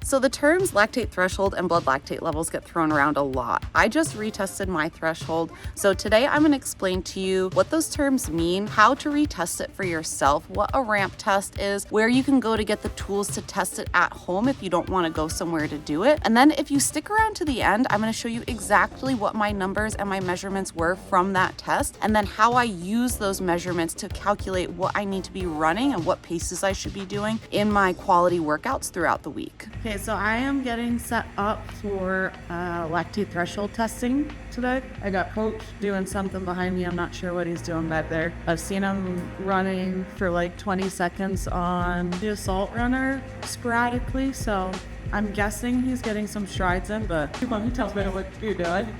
So the terms lactate threshold and blood lactate levels get thrown around a lot. I just retested my threshold. So today I'm going to explain to you what those terms mean, how to retest it for yourself, what a ramp test is, where you can go to get the tools to test it at home if you don't want to go somewhere to do it. And then if you stick around to the end, I'm going to show you exactly what my numbers and my measurements were from that test, and then how I use those measurements to calculate what I need to be running and what paces I should be doing in my quality workouts throughout the week. Okay, so I am getting set up for lactate threshold testing today. I got Coach doing something behind me. I'm not sure what he's doing back there. I've seen him running for like 20 seconds on the assault runner sporadically, so I'm guessing he's getting some strides in, but he tells me what you're doing.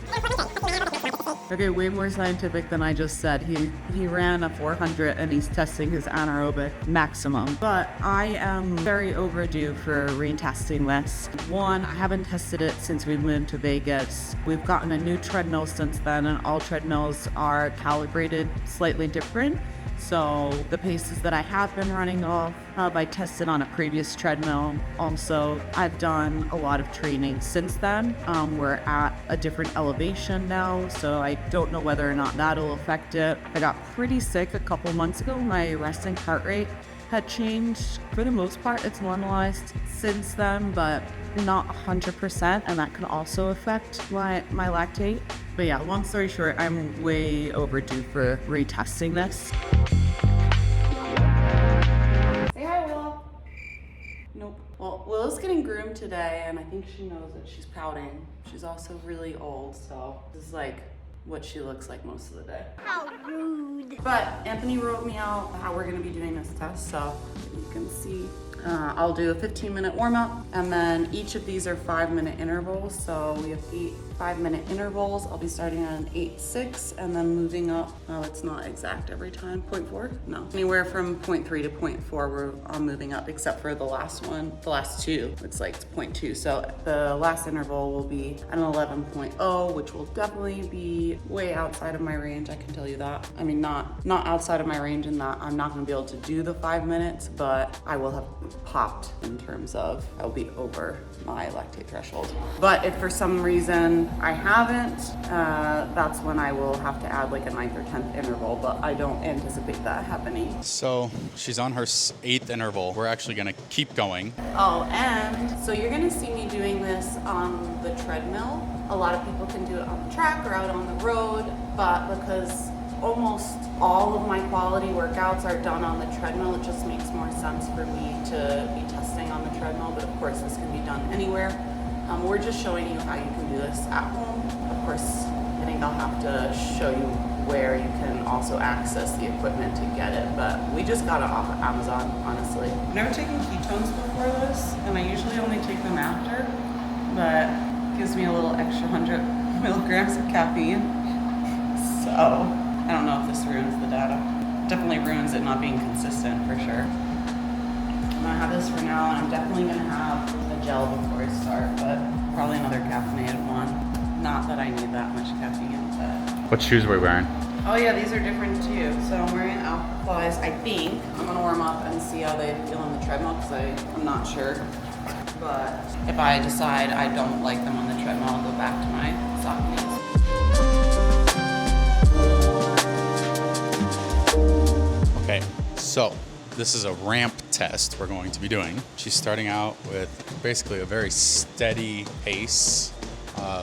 Okay, way more scientific than I just said. He ran a 400 and he's testing his anaerobic maximum. But I am very overdue for retesting this. One, I haven't tested it since we moved to Vegas. We've gotten a new treadmill since then, and all treadmills are calibrated slightly different. So the paces that I have been running off, I tested on a previous treadmill. Also, I've done a lot of training since then. We're at a different elevation now, so I don't know whether or not that'll affect it. I got pretty sick a couple months ago. My resting heart rate had changed. For the most part, it's normalized since then, but not 100%, and that can also affect my lactate. But yeah, long story short, I'm way overdue for retesting this. Say hi, Willow. Nope. Well, Willow's getting groomed today, and I think she knows that she's pouting. She's also really old, so this is like what she looks like most of the day. How rude. But Anthony wrote me out how we're gonna be doing this test, so you can see. I'll do a 15-minute warm-up, and then each of these are 5-minute intervals. So we have 8 5-minute intervals. I'll be starting on an 8.6 and then moving up. Oh, it's not exact every time. 0.4? No. Anywhere from 0.3 to 0.4, I'm moving up, except for the last one. The last two, it's like 0.2. So the last interval will be an 11.0, which will definitely be way outside of my range. I can tell you that. I mean, not outside of my range in that I'm not gonna be able to do the 5 minutes, but I will have popped in terms of I'll be over my lactate threshold. But if for some reason I haven't, that's when I will have to add like a 9th or 10th interval, but I don't anticipate that happening. So she's on her 8th interval. We're actually gonna keep going. Oh, and so you're gonna see me doing this on the treadmill. A lot of people can do it on the track or out on the road, but because almost all of my quality workouts are done on the treadmill, it just makes more sense for me to be testing on the treadmill, but of course this can be done anywhere. We're just showing you how you can do this at home. Of course, I think I'll have to show you where you can also access the equipment to get it, but we just got it off of Amazon, honestly. I've never taken ketones before this, and I usually only take them after, but it gives me a little extra 100 milligrams of caffeine. So I don't know if this ruins the data. Definitely ruins it not being consistent for sure. I'm gonna have this for now, and I'm definitely gonna have a gel before I start, but probably another caffeinated one. Not that I need that much caffeine, but... What shoes are we wearing? Oh yeah, these are different too. So I'm wearing Alphaflies, I think. I'm gonna warm up and see how they feel on the treadmill, because I'm not sure. But if I decide I don't like them on the treadmill, I'll go back to my Sauconys. Okay, so this is a ramp test we're going to be doing. She's starting out with basically a very steady pace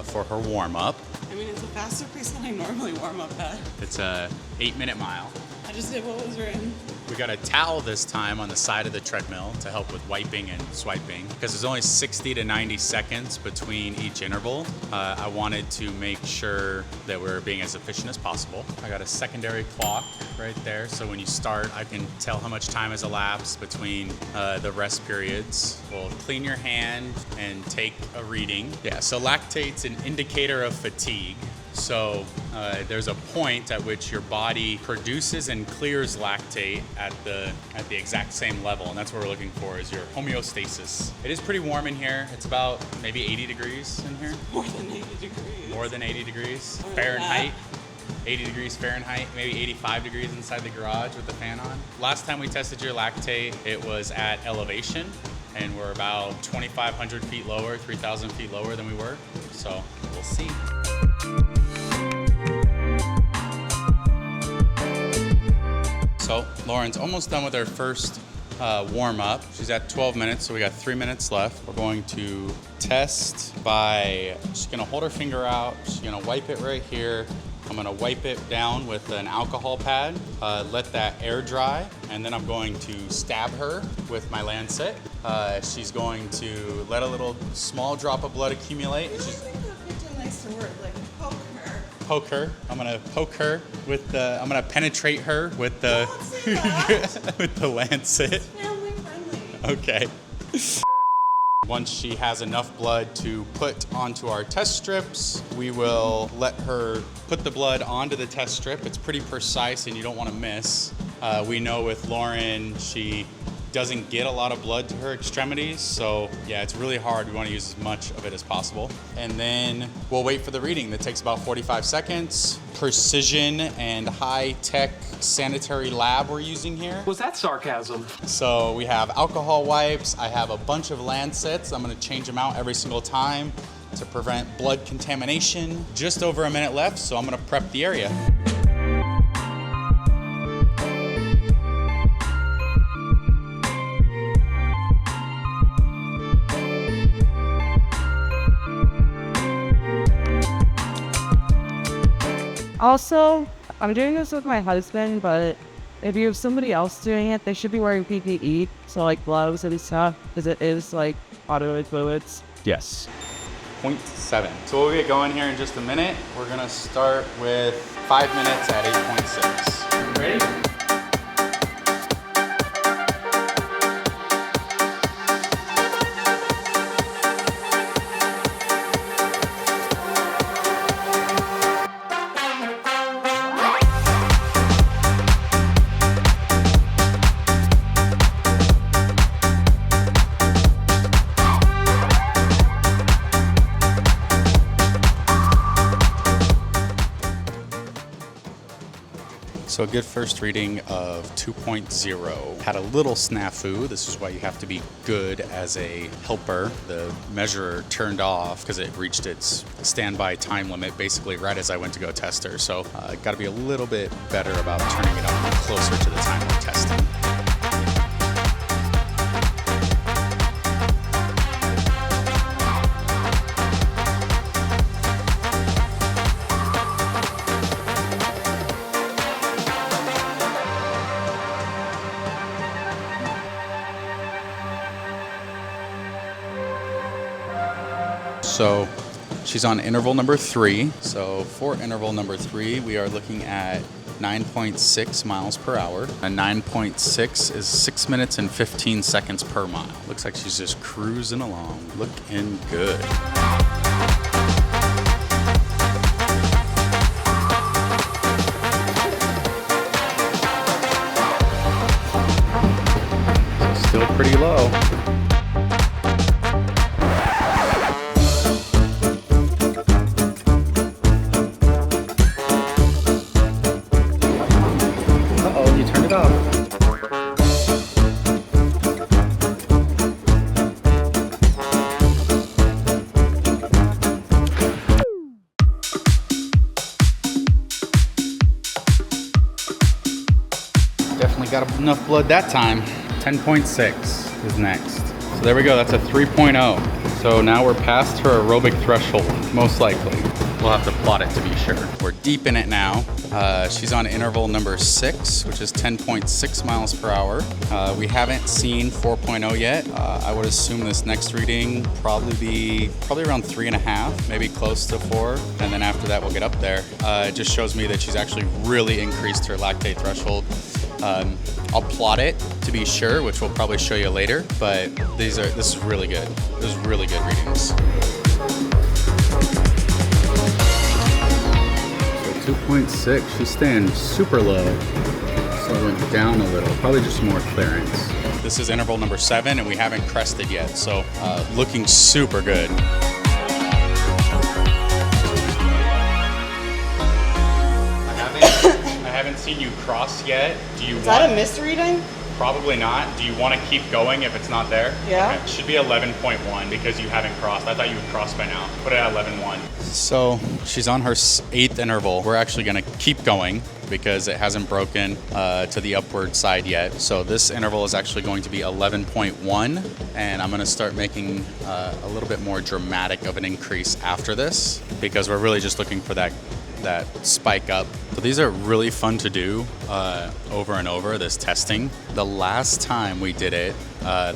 for her warm-up. I mean, it's a faster pace than I normally warm up at. It's a 8-minute mile. I just did what was written. We got a towel this time on the side of the treadmill to help with wiping and swiping, because there's only 60 to 90 seconds between each interval. I wanted to make sure that we're being as efficient as possible. I got a secondary clock right there, so when you start, I can tell how much time has elapsed between the rest periods. We'll clean your hand and take a reading. Yeah, so lactate's an indicator of fatigue. So there's a point at which your body produces and clears lactate at the exact same level, and that's what we're looking for, is your homeostasis. It is pretty warm in here. It's about maybe 80 degrees in here. More than 80 degrees. More than 80 degrees More than Fahrenheit. 80 degrees Fahrenheit, maybe 85 degrees inside the garage with the fan on. Last time we tested your lactate, it was at elevation. and we're about 2,500 feet lower, 3,000 feet lower than we were. So we'll see. So Lauren's almost done with her first warm up. She's at 12 minutes, so we got 3 minutes left. We're going to test by, she's gonna hold her finger out, she's gonna wipe it right here. I'm gonna wipe it down with an alcohol pad, let that air dry, and then I'm going to stab her with my lancet. She's going to let a little small drop of blood accumulate. Poke her. I'm gonna poke her with the. I'm gonna penetrate her with the with the lancet. Family friendly. Okay. Once she has enough blood to put onto our test strips, we will let her put the blood onto the test strip. It's pretty precise and you don't want to miss. We know with Lauren, she doesn't get a lot of blood to her extremities, so yeah, it's really hard. We want to use as much of it as possible. And then we'll wait for the reading. That takes about 45 seconds. Precision and high-tech sanitary lab we're using here. Was that sarcasm? So we have alcohol wipes. I have a bunch of lancets. I'm gonna change them out every single time to prevent blood contamination. Just over a minute left, so I'm gonna prep the area. Also, I'm doing this with my husband, but if you have somebody else doing it, they should be wearing PPE, so like gloves and stuff, because it is like automated fluids. Yes. 0.7. So we'll get going here in just a minute. We're gonna start with 5 minutes at 8.6. Ready? So a good first reading of 2.0. Had a little snafu. This is why you have to be good as a helper. The measurer turned off because it reached its standby time limit basically right as I went to go test her. So got to be a little bit better about turning it up closer to the time we're testing. So she's on interval number 3. So for interval number 3, we are looking at 9.6 miles per hour. And 9.6 is 6 minutes and 15 seconds per mile. Looks like she's just cruising along, looking good. Still pretty low. Definitely got enough blood that time. 10.6 is next. So there we go, that's a 3.0. So now we're past her aerobic threshold, most likely. We'll have to plot it to be sure. We're deep in it now. She's on interval number 6, which is 10.6 miles per hour. We haven't seen 4.0 yet. I would assume this next reading probably around 3.5, maybe close to 4. And then after that, we'll get up there. It just shows me that she's actually really increased her lactate threshold. I'll plot it to be sure, which we'll probably show you later, but this is really good. This is really good readings. So 2.6, she's staying super low. So it went down a little, probably just more clearance. This is interval number 7 and we haven't crested yet, so looking super good. I haven't seen you cross yet. Do you Is that a misreading? Probably not. Do you want to keep going if it's not there? Yeah. Okay. It should be 11.1 because you haven't crossed. I thought you would cross by now. Put it at 11.1. So she's on her 8th interval. We're actually going to keep going because it hasn't broken to the upward side yet. So this interval is actually going to be 11.1, and I'm going to start making a little bit more dramatic of an increase after this because we're really just looking for that spike up. So these are really fun to do over and over, this testing. The last time we did it,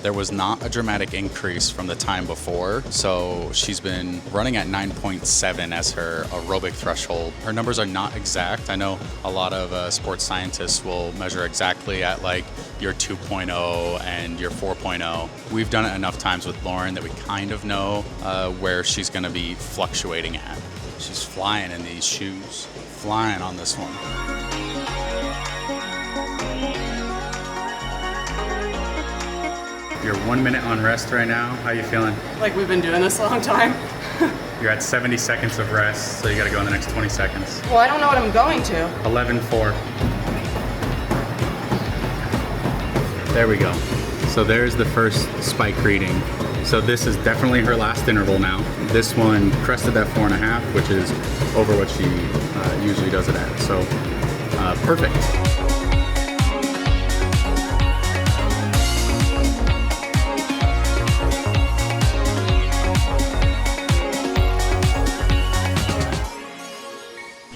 there was not a dramatic increase from the time before. So she's been running at 9.7 as her aerobic threshold. Her numbers are not exact. I know a lot of sports scientists will measure exactly at like your 2.0 and your 4.0. We've done it enough times with Lauren that we kind of know where she's gonna be fluctuating at. She's flying in these shoes, flying on this one. You're 1 minute on rest right now. How you feeling? Like we've been doing this a long time. You're at 70 seconds of rest, so you gotta go in the next 20 seconds. Well, I don't know what I'm going to. 11.4. There we go. So there's the first spike reading. So this is definitely her last interval now. This one crested that 4.5, which is over what she usually does it at. So perfect.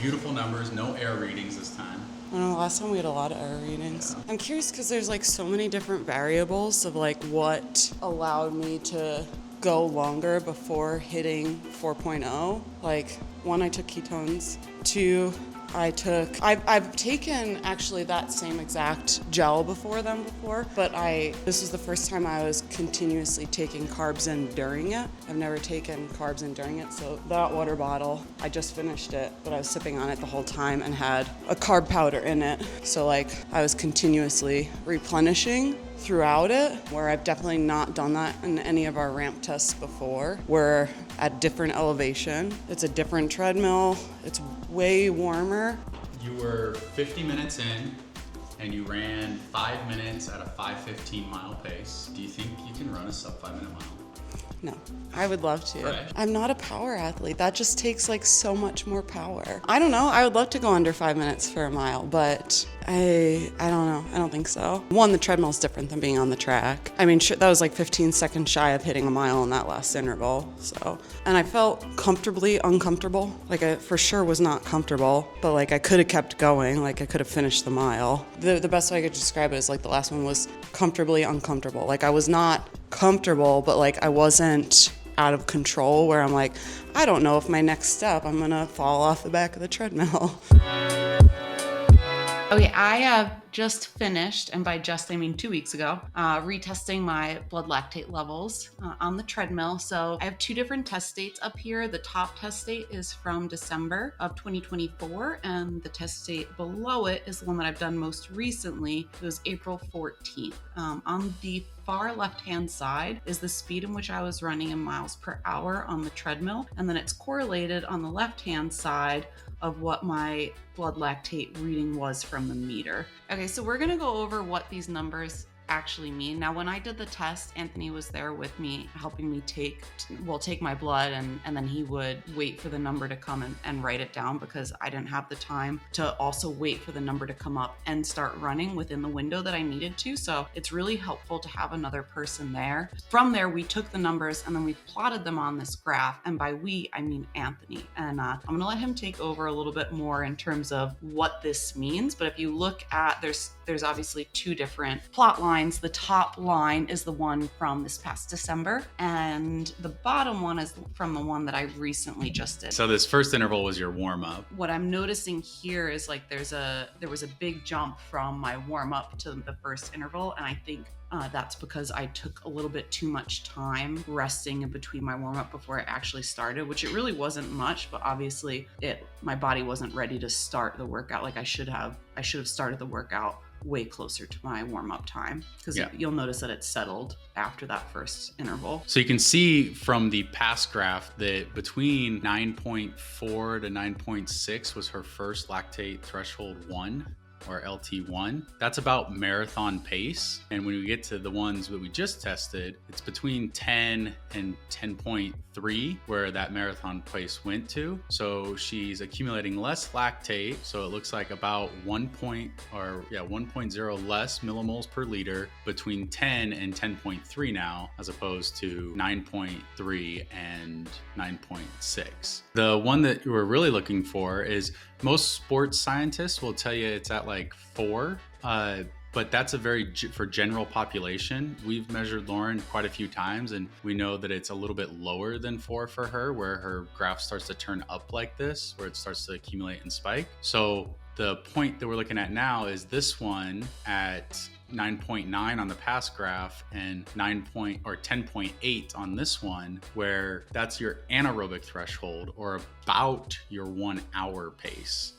Beautiful numbers, no air readings this time. I don't know, last time we had a lot of error readings. I'm curious because there's like so many different variables of like what allowed me to go longer before hitting 4.0. Like 1, I took ketones. 2, I've taken actually that same exact gel before, but this was the first time I was continuously taking carbs in during it. I've never taken carbs in during it, so that water bottle, I just finished it, but I was sipping on it the whole time and had a carb powder in it. So like I was continuously replenishing throughout it, where I've definitely not done that in any of our ramp tests before. We're at different elevation. It's a different treadmill. It's way warmer. You were 50 minutes in and you ran 5 minutes at a 5:15 mile pace. Do you think you can run a sub 5 minute mile? No, I would love to. Right. I'm not a power athlete. That just takes like so much more power. I don't know. I would love to go under 5 minutes for a mile, but I don't know. I don't think so. 1, the treadmill's different than being on the track. I mean, that was like 15 seconds shy of hitting a mile in that last interval. So, and I felt comfortably uncomfortable. Like I for sure was not comfortable, but like I could have kept going. Like I could have finished the mile. The best way I could describe it is like the last one was comfortably uncomfortable. Like I was not comfortable, but like I wasn't out of control where I'm like, I don't know if my next step, I'm gonna fall off the back of the treadmill. Okay, I have just finished, and by just I mean 2 weeks ago, retesting my blood lactate levels on the treadmill. So I have 2 different test dates up here. The top test date is from December of 2024, and the test date below it is the one that I've done most recently. It was April 14th. On the far left-hand side is the speed in which I was running in miles per hour on the treadmill, and then it's correlated on the left-hand side of what my blood lactate reading was from the meter. Okay, so we're gonna go over what these numbers actually mean. Now, when I did the test, Anthony was there with me, helping me take my blood, and then he would wait for the number to come and write it down, because I didn't have the time to also wait for the number to come up and start running within the window that I needed to. So it's really helpful to have another person there. From there, we took the numbers and then we plotted them on this graph. And by we, I mean Anthony. And I'm gonna let him take over a little bit more in terms of what this means. But if you look at, there's obviously 2 different plot lines. The top line is the one from this past December, and the bottom one is from the one that I recently just did. So this first interval was your warm up. What I'm noticing here is like there was a big jump from my warm up to the first interval, and I think that's because I took a little bit too much time resting in between my warm up before I actually started, which it really wasn't much, but obviously my body wasn't ready to start the workout like I should have. I should have started the workout way closer to my warm-up time, because you'll notice that it's settled after that first interval. So you can see from the past graph that between 9.4 to 9.6 was her first lactate threshold 1. or LT1. That's about marathon pace. And when we get to the ones that we just tested, it's between 10 and 10.3 where that marathon pace went to. So she's accumulating less lactate. So it looks like about 1.0 less millimoles per liter between 10 and 10.3 now, as opposed to 9.3 and 9.6. The one that we're really looking for is most sports scientists will tell you it's at like 4. But that's for general population. We've measured Lauren quite a few times and we know that it's a little bit lower than 4 for her, where her graph starts to turn up like this, where it starts to accumulate and spike. So the point that we're looking at now is this one at 9.9 on the past graph and 10.8 on this one, where that's your anaerobic threshold or about your 1 hour pace.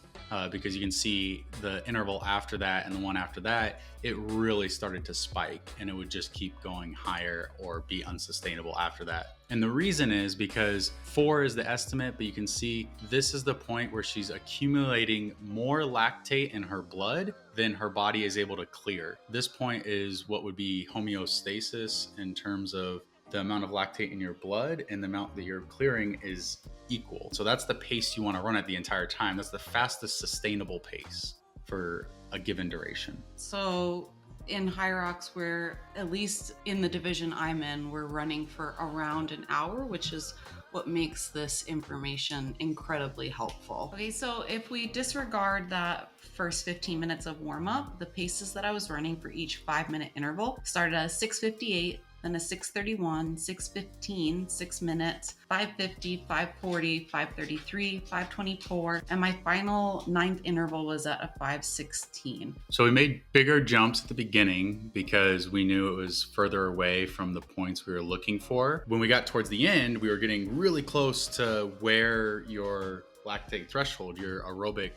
Because you can see the interval after that and the one after that, it really started to spike and it would just keep going higher or be unsustainable after that. And the reason is because 4 is the estimate, but you can see this is the point where she's accumulating more lactate in her blood than her body is able to clear. This point is what would be homeostasis in terms of the amount of lactate in your blood and the amount that you're clearing is equal. So that's the pace you want to run at the entire time. That's the fastest sustainable pace for a given duration. So in HYROX, we're, at least in the division I'm in, we're running for around an hour, which is what makes this information incredibly helpful. Okay, so if we disregard that first 15 minutes of warm up, the paces that I was running for each 5-minute interval started at 6:58, then a 6:31, 6:15, 6 minutes, 5:50, 5:40, 5:33, 5:24, and my final 9th interval was at a 5:16. So we made bigger jumps at the beginning because we knew it was further away from the points we were looking for. When we got towards the end, we were getting really close to where your lactate threshold, your anaerobic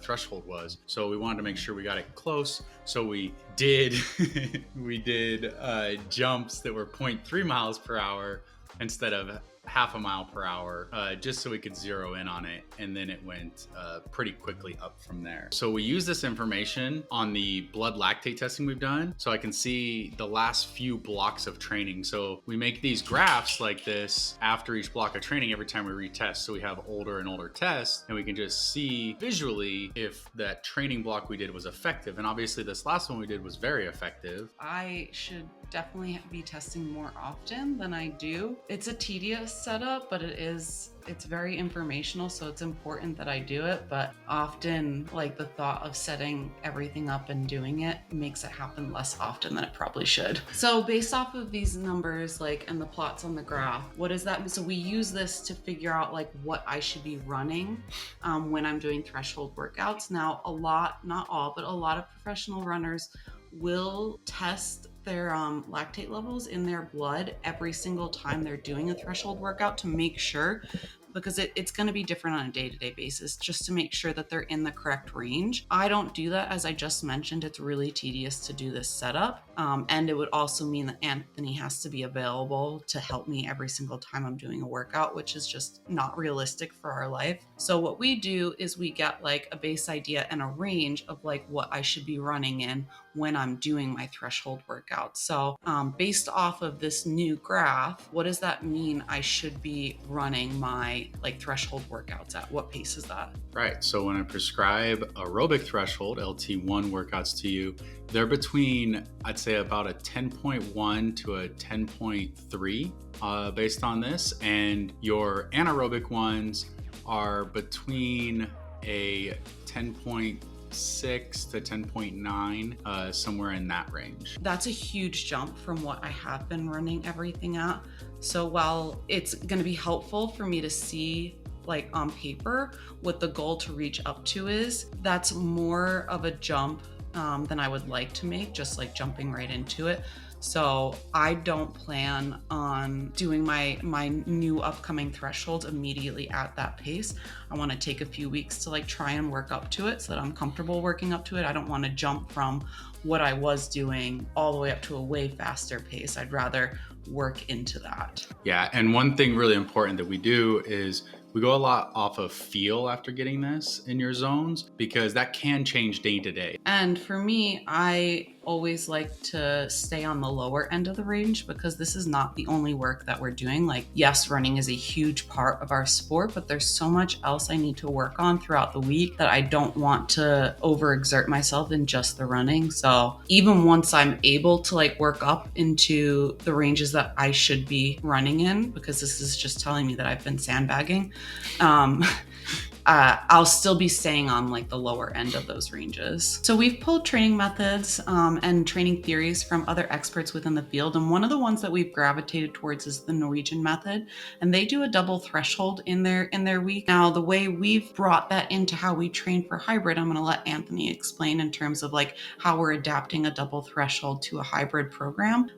threshold was. So we wanted to make sure we got it close. So we did jumps that were 0.3 miles per hour instead of half a mile per hour, just so we could zero in on it. And then it went pretty quickly up from there. So we use this information on the blood lactate testing we've done. So I can see the last few blocks of training. So we make these graphs like this after each block of training every time we retest. So we have older and older tests and we can just see visually if that training block we did was effective. And obviously this last one we did was very effective. I should definitely be testing more often than I do. It's a tedious setup, but it's very informational, so it's important that I do it. But often, like, the thought of setting everything up and doing it makes it happen less often than it probably should. So based off of these numbers, like, and the plots on the graph, what does that mean? So we use this to figure out like what I should be running when I'm doing threshold workouts. Now, a lot, not all, but a lot of professional runners will test their lactate levels in their blood every single time they're doing a threshold workout to make sure, because it's going to be different on a day-to-day basis, just to make sure that they're in the correct range. I don't do that. As I just mentioned, it's really tedious to do this setup. And it would also mean that Anthony has to be available to help me every single time I'm doing a workout, which is just not realistic for our life. So what we do is we get like a base idea and a range of like what I should be running in when I'm doing my threshold workout. So based off of this new graph, what does that mean I should be running my like threshold workouts at? What pace is that? Right. So when I prescribe aerobic threshold, LT1 workouts to you, they're between, I'd say, about a 10.1 to a 10.3 based on this. And your anaerobic ones are between a 10.6 to 10.9, somewhere in that range. That's a huge jump from what I have been running everything at. So while it's going to be helpful for me to see like on paper what the goal to reach up to is, that's more of a jump than I would like to make, just like jumping right into it. So I don't plan on doing my new upcoming thresholds immediately at that pace. I want to take a few weeks to like try and work up to it so that I'm comfortable working up to it. I don't want to jump from what I was doing all the way up to a way faster pace. I'd rather work into that. Yeah, and one thing really important that we do is we go a lot off of feel after getting this in your zones, because that can change day to day. And for me, I always like to stay on the lower end of the range because this is not the only work that we're doing. Like, yes, running is a huge part of our sport, but there's so much else I need to work on throughout the week that I don't want to overexert myself in just the running. So even once I'm able to like work up into the ranges that I should be running in, because this is just telling me that I've been sandbagging, I'll still be staying on like the lower end of those ranges. So we've pulled training methods and training theories from other experts within the field. And one of the ones that we've gravitated towards is the Norwegian method. And they do a double threshold in their week. Now, the way we've brought that into how we train for hybrid, I'm going to let Anthony explain in terms of like how we're adapting a double threshold to a hybrid program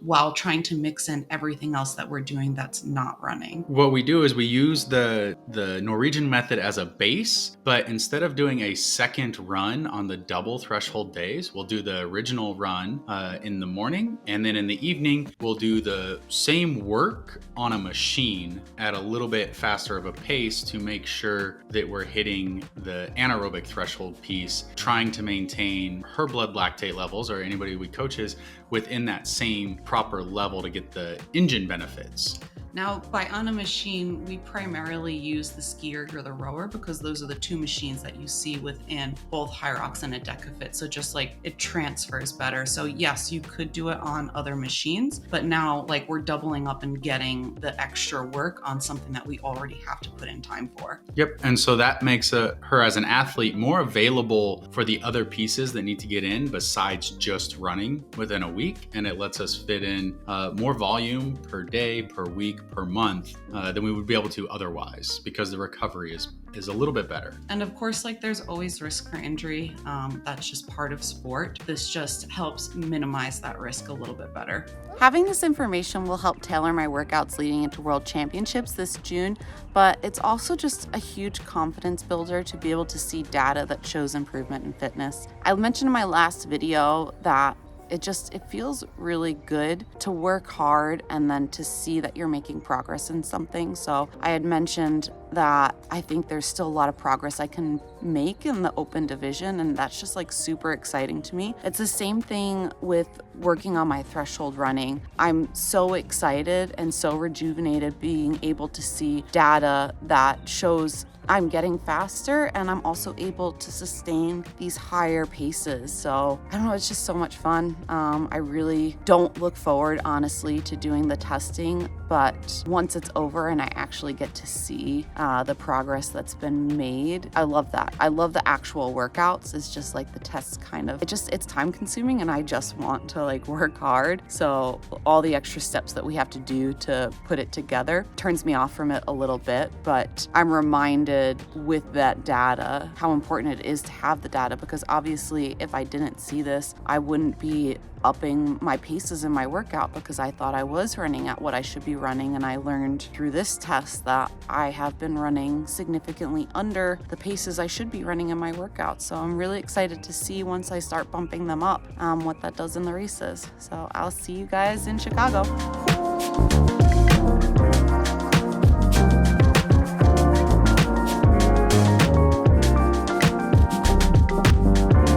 while trying to mix in everything else that we're doing that's not running. What we do is we use the Norwegian method as a base, but instead of doing a second run on the double threshold days, we'll do the original run in the morning, and then in the evening we'll do the same work on a machine at a little bit faster of a pace to make sure that we're hitting the anaerobic threshold piece, trying to maintain her blood lactate levels, or anybody we coach is, within that same proper level to get the engine benefits. Now, by on a machine, we primarily use the ski erg or the rower because those are the two machines that you see within both HYROX and a DecaFit. So just like it transfers better. So yes, you could do it on other machines, but now like we're doubling up and getting the extra work on something that we already have to put in time for. Yep, and so that makes her as an athlete more available for the other pieces that need to get in besides just running within a week, and it lets us fit in more volume per day, per week, per month than we would be able to otherwise, because the recovery is a little bit better. And of course, like there's always risk for injury. That's just part of sport. This just helps minimize that risk a little bit better. Having this information will help tailor my workouts leading into World Championships this June, but it's also just a huge confidence builder to be able to see data that shows improvement in fitness. I mentioned in my last video that it feels really good to work hard and then to see that you're making progress in something. So I had mentioned that I think there's still a lot of progress I can make in the open division, and that's just like super exciting to me. It's the same thing with working on my threshold running. I'm so excited and so rejuvenated being able to see data that shows I'm getting faster and I'm also able to sustain these higher paces. So I don't know, it's just so much fun. I really don't look forward, honestly, to doing the testing, but once it's over and I actually get to see the progress that's been made, I love that. I love the actual workouts. It's just like the tests kind of, it's time consuming and I just want to like work hard. So all the extra steps that we have to do to put it together turns me off from it a little bit, but I'm reminded with that data how important it is to have the data, because obviously if I didn't see this, I wouldn't be upping my paces in my workout because I thought I was running at what I should be running, and I learned through this test that I have been running significantly under the paces I should be running in my workout. So I'm really excited to see once I start bumping them up what that does in the races. So I'll see you guys in Chicago.